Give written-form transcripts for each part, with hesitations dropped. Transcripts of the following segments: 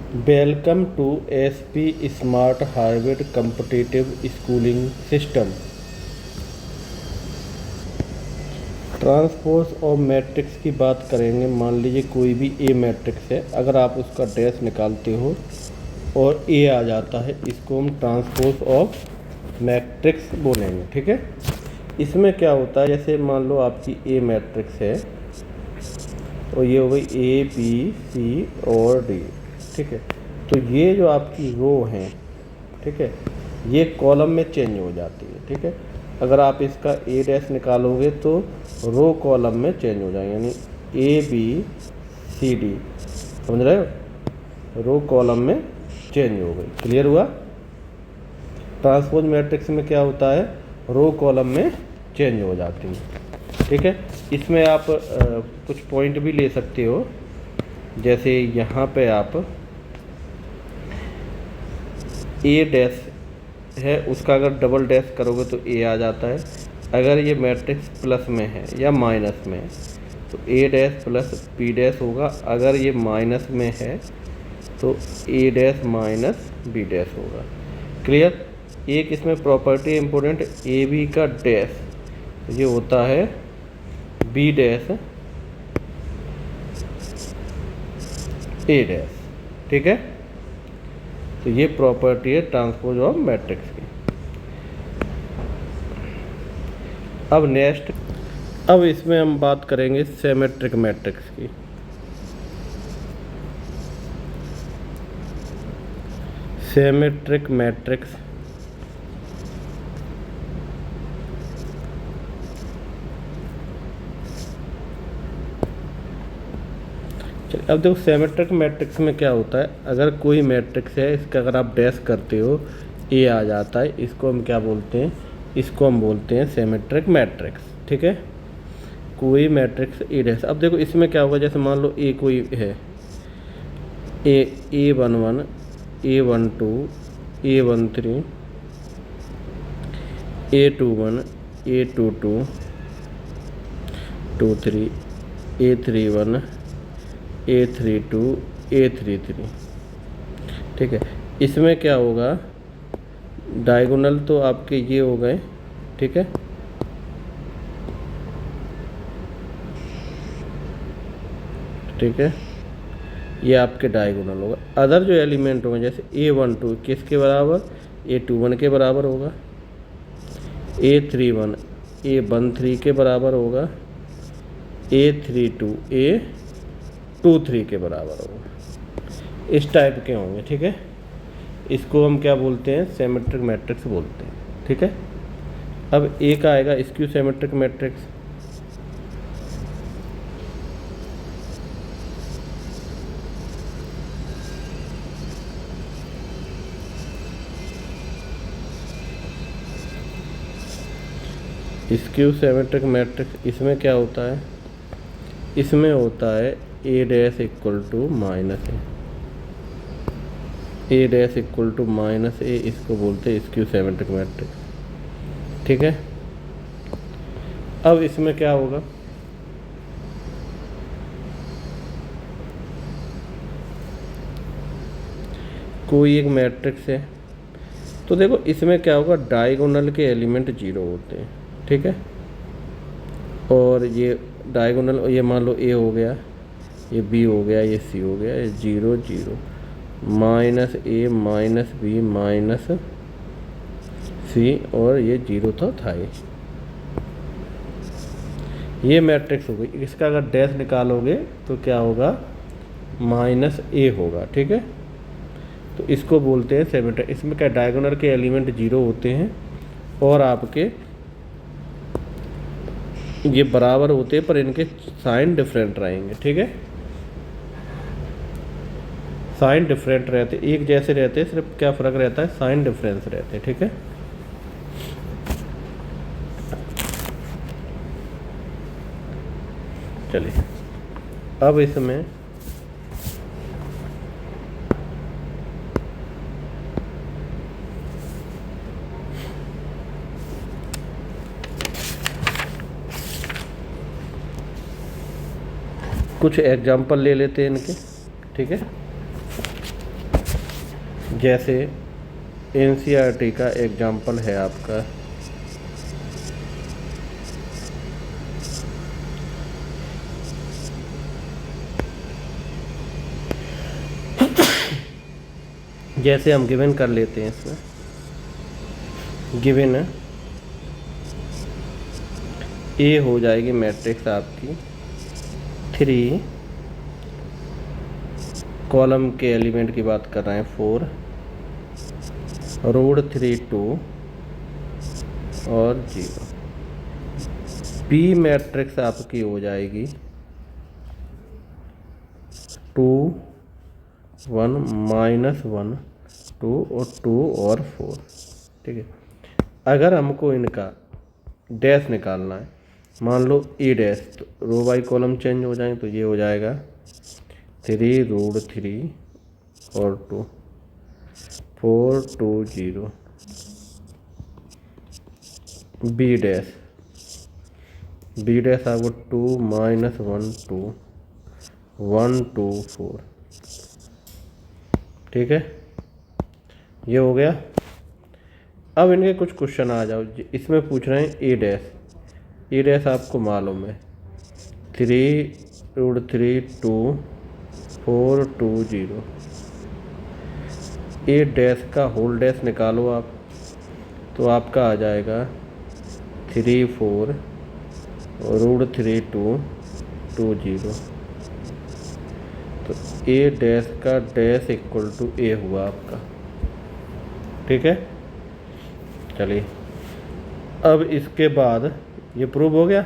Welcome to SP smart hybrid competitive schooling system. Transpose और matrix की बात करेंगे। मान लीजिए कोई भी ए मैट्रिक्स है, अगर आप उसका डैश निकालते हो और ए आ जाता है, इसको हम ट्रांसपोज ऑफ मैट्रिक्स बोलेंगे। ठीक है, इसमें क्या होता है, जैसे मान लो आपकी ए मैट्रिक्स है और ये हो गई ए बी सी और डी। ठीक है, तो ये जो आपकी रो हैं, ठीक है, ये कॉलम में चेंज हो जाती है। ठीक है, अगर आप इसका ए डैश निकालोगे तो रो कॉलम में चेंज हो जाएंगे, यानी ए बी सी डी, समझ रहे हो, रो कॉलम में चेंज हो गई। क्लियर हुआ? ट्रांसपोज मैट्रिक्स में क्या होता है, रो कॉलम में चेंज हो जाती है। ठीक है, इसमें आप कुछ पॉइंट भी ले सकते हो, जैसे यहाँ पे आप ए डैश है, उसका अगर डबल डैश करोगे तो ए आ जाता है। अगर ये मैट्रिक्स प्लस में है या माइनस में है तो ए डैश प्लस बी डैश होगा। अगर ये माइनस में है तो ए डैश माइनस बी डैश होगा। क्लियर? एक इसमें प्रॉपर्टी इम्पोर्टेंट, ए बी का डैश ये होता है बी डैश ए डैश। ठीक है, तो ये प्रॉपर्टी है ट्रांसपोज ऑफ मैट्रिक्स की। अब नेक्स्ट, अब इसमें हम बात करेंगे सिमेट्रिक मैट्रिक्स की। सिमेट्रिक मैट्रिक्स चलिए, अब देखो सिमेट्रिक मैट्रिक्स में क्या होता है, अगर कोई मैट्रिक्स है, इसका अगर आप डैश करते हो ए आ जाता है, इसको हम क्या बोलते हैं, इसको हम बोलते हैं सिमेट्रिक मैट्रिक्स। ठीक है, कोई मैट्रिक्स ए डैश। अब देखो इसमें क्या होगा, जैसे मान लो ए कोई है, ए11 A12 A13 A21 A22 23 A31 A32 A33। ठीक है, इसमें क्या होगा, डायगोनल तो आपके ये हो गए। ठीक है, ठीक है, ये आपके डायगोनल होगा। अदर जो एलिमेंट होंगे, जैसे A12 किसके बराबर, A21 के बराबर होगा, A31 A13 के बराबर होगा, A32 A23 के बराबर होगा। इस टाइप के होंगे। ठीक है, इसको हम क्या बोलते हैं, सिमेट्रिक मैट्रिक्स बोलते हैं। ठीक है, अब एक आएगा skew symmetric matrix. Skew symmetric matrix, इसमें क्या होता है, इसमें होता है A dash equal to minus A dash equal to minus A, इसको बोलते हैं स्क्यू सिमेट्रिक मैट्रिक्स। ठीक है, अब इसमें क्या होगा, कोई एक मैट्रिक्स है, तो देखो इसमें क्या होगा, डायगोनल के एलिमेंट जीरो होते हैं। ठीक है, और ये डायगोनल, ये मान लो ए हो गया, ये बी हो गया, ये सी हो गया, ये 0 0 माइनस ए माइनस बी माइनस सी, और ये 0 था ये मैट्रिक्स हो गई। इसका अगर डैश निकालोगे तो क्या होगा, माइनस ए होगा। ठीक है, तो इसको बोलते हैं सिमेट्रिक। इसमें क्या, डायगोनल के एलिमेंट 0 होते हैं और आपके ये बराबर होते हैं, पर इनके साइन डिफरेंट रहेंगे। ठीक है, साइन डिफरेंट रहते, एक जैसे रहते हैं, सिर्फ क्या फ़र्क रहता है, साइन डिफरेंस रहते हैं। ठीक है, चलिए अब इसमें कुछ एग्जाम्पल ले लेते हैं इनके। ठीक है, जैसे एनसीईआरटी का एग्जाम्पल है आपका जैसे हम गिवन कर लेते हैं, इसमें गिवन ए हो जाएगी मैट्रिक्स आपकी 3, कॉलम के एलिमेंट की बात कर रहे हैं 4, रोड 3 2 और 0। बी मैट्रिक्स आपकी हो जाएगी 2 1 -1 2 और 2 और 4। ठीक है, अगर हमको इनका डैश निकालना है, मान लो ए डैश, तो रो बाई कॉलम चेंज हो जाए, तो ये हो जाएगा 3 रूट 3 और 2 4 2 0। बी डैश आपको 2 -1 2 1 2 4। ठीक है, ये हो गया। अब इनके कुछ क्वेश्चन आ जाओ। इसमें पूछ रहे हैं ए डैश आपको मालूम है 3 रूट 3 2 4 2 0। ए डैश का होल डैश निकालो आप, तो आपका आ जाएगा 3 4 रूट 3 2 2 0। तो ए डैश का डैश इक्वल टू ए हुआ आपका। ठीक है, चलिए अब इसके बाद ये प्रूव हो गया।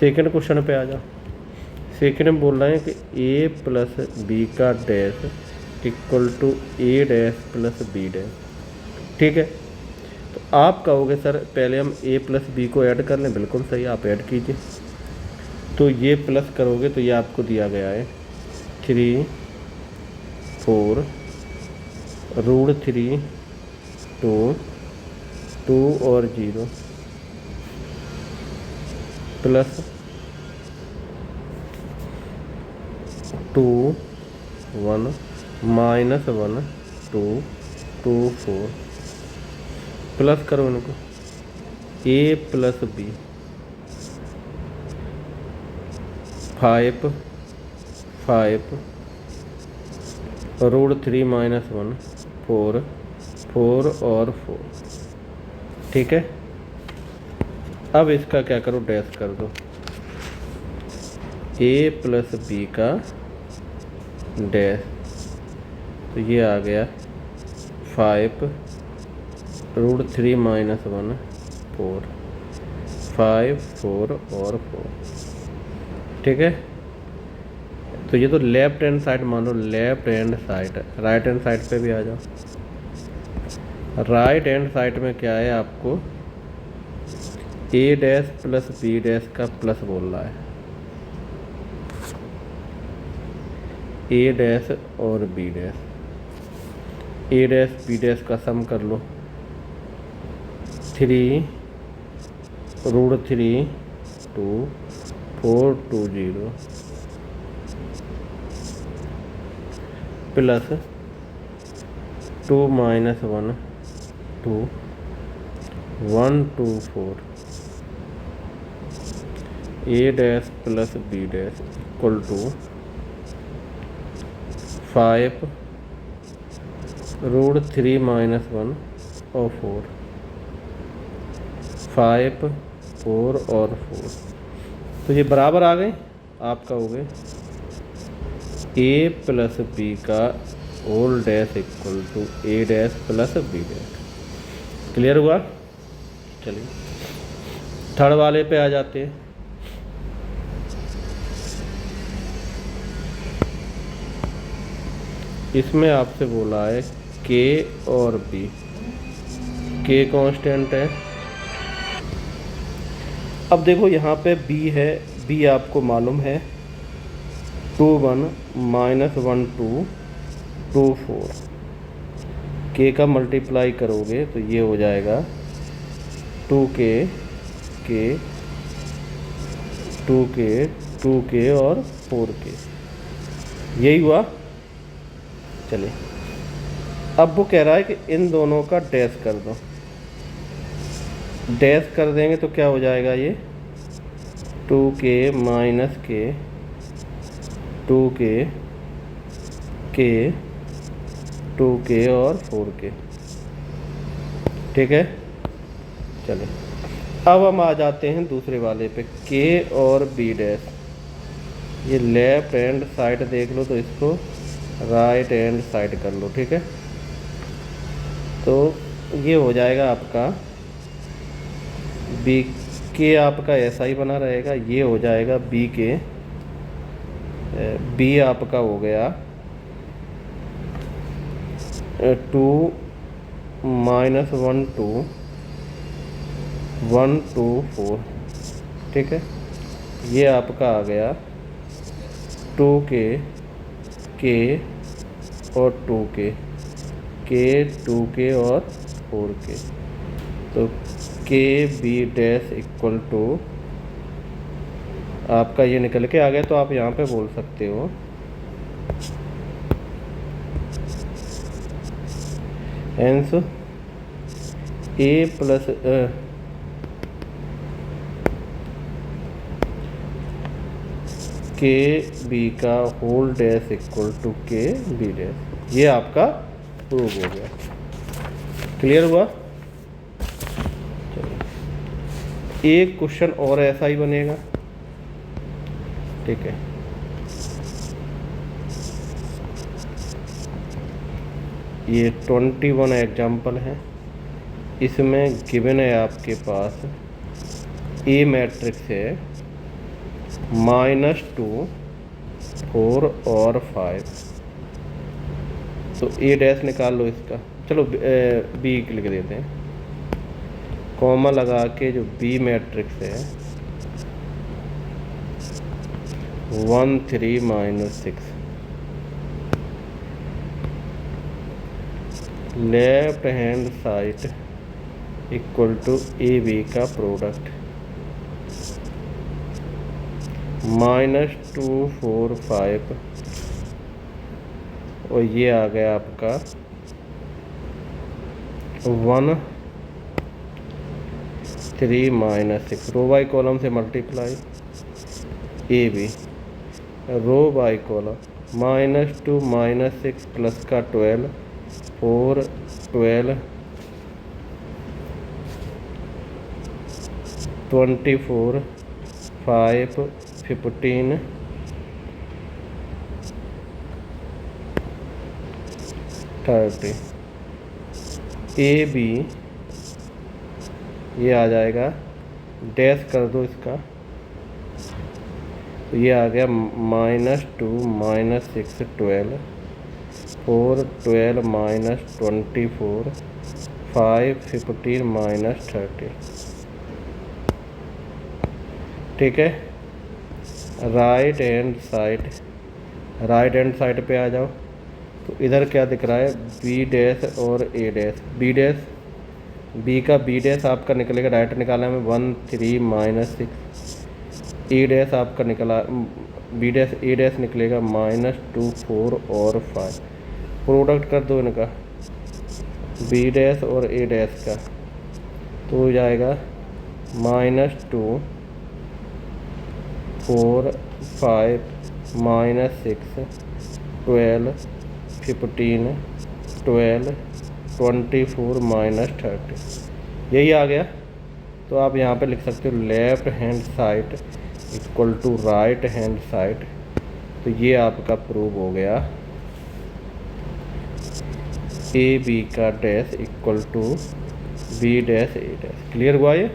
सेकंड क्वेश्चन पे आ जाओ। सेकंड में बोल रहे हैं कि ए प्लस बी का dash equal to A dash plus B dash. ठीक है, तो आप कहोगे सर पहले हम ए प्लस बी को ऐड कर लें। बिल्कुल सही, आप ऐड कीजिए। तो ये प्लस करोगे तो ये आपको दिया गया है 3 4 रूट 3 2 2 और 0 प्लस 2 1 -1 2 2 4 प्लस करो इनको ए प्लस बी 5 5 रूट 3 -1 4 4 और 4। ठीक है, अब इसका क्या करो, डैश कर दो। ए प्लस बी का डैश, तो ये आ गया 5 रूट 3 -1 4 5 4 और 4। ठीक है, तो ये तो लेफ्ट हैंड साइड मान लो, left hand side. Right hand side पे भी आ जाओ। राइट हैंड साइड में क्या है, आपको A dash plus B dash का प्लस बोल रहा है। ए डैश और B dash, A dash B dash का सम कर लो 3 root 3 2 4 2 0 plus 2 -1 2 1 2 4 A dash plus B dash equal to 5 root 3 -1 और 4 5 4 और 4। तो ये बराबर आ गए। आपका हो गए ए प्लस बी का whole dash equal to A dash plus B dash. Clear हुआ? चलिए थर्ड वाले पे आ जाते हैं। इसमें आपसे बोला है के और बी, के कांस्टेंट है। अब देखो यहाँ पे बी है, बी आपको मालूम है 2 1 -1 2 2 4। के का मल्टीप्लाई करोगे तो ये हो जाएगा 2k 2k और 4k। यही हुआ। चलिए अब वो कह रहा है कि इन दोनों का डैश कर दो। डैश कर देंगे तो क्या हो जाएगा, ये 2k माइनस के 2k के 2k और 4k। ठीक है, चलिए अब हम आ जाते हैं दूसरे वाले पे, k और b डैश। ये लेफ्ट हैंड साइड देख लो तो इसको राइट हैंड साइड कर लो। ठीक है, तो ये हो जाएगा आपका बी के, आपका ऐसा ही बना रहेगा। ये हो जाएगा बी के, बी आपका हो गया 2 माइनस 1 2 1 2 4। ठीक है, ये आपका आ गया 2k और 2k 2k और 4k। तो के बी डैश इक्वल टू आपका ये निकल के आ गया। तो आप यहाँ पे बोल सकते हो हेंस ए प्लस के बी का होल डैश इक्वल टू के बी डैश। ये आपका प्रूव हो गया। क्लियर हुआ? चलिए एक क्वेश्चन और ऐसा ही बनेगा। ठीक है, ये 21 एग्जाम्पल है। इसमें गिवन है आपके पास ए मैट्रिक्स है -2 4 और 5। तो ए डैश निकाल लो इसका। चलो बी लिख देते हैं, कॉमा लगा के जो बी मैट्रिक्स है 1 3 -6। Left hand side equal to A B का प्रोडक्ट -2 4 5 और ये आ गया आपका 1 3 -6। रो बाई कॉलम से multiply A B, row by column -2 -6 plus का 12 4 12 24 5 15 30। ए बी ये आ जाएगा, डैश कर दो इसका। तो ये आ गया -2 -6 12 4 12 -24 5 15 -30। ठीक है, राइट हैंड साइड पे आ जाओ। तो इधर क्या दिख रहा है, बी डैश और ए डैश। बी डैश, बी का बी डैश आपका निकलेगा, डायरेक्ट निकाला में 1 3 -6। ए डैश आपका निकला, बी डैश ए डैश निकलेगा -2 4 और 5। प्रोडक्ट कर दो इनका, बी डैश और ए डैश का। तो हो जाएगा -2 4 5 -6 12 15 12 24 -30। यही आ गया। तो आप यहाँ पे लिख सकते हो left hand side equal to right hand side. तो ये आपका प्रूव हो गया ए बी का dash equal to B dash A dash. Clear हुआ ये?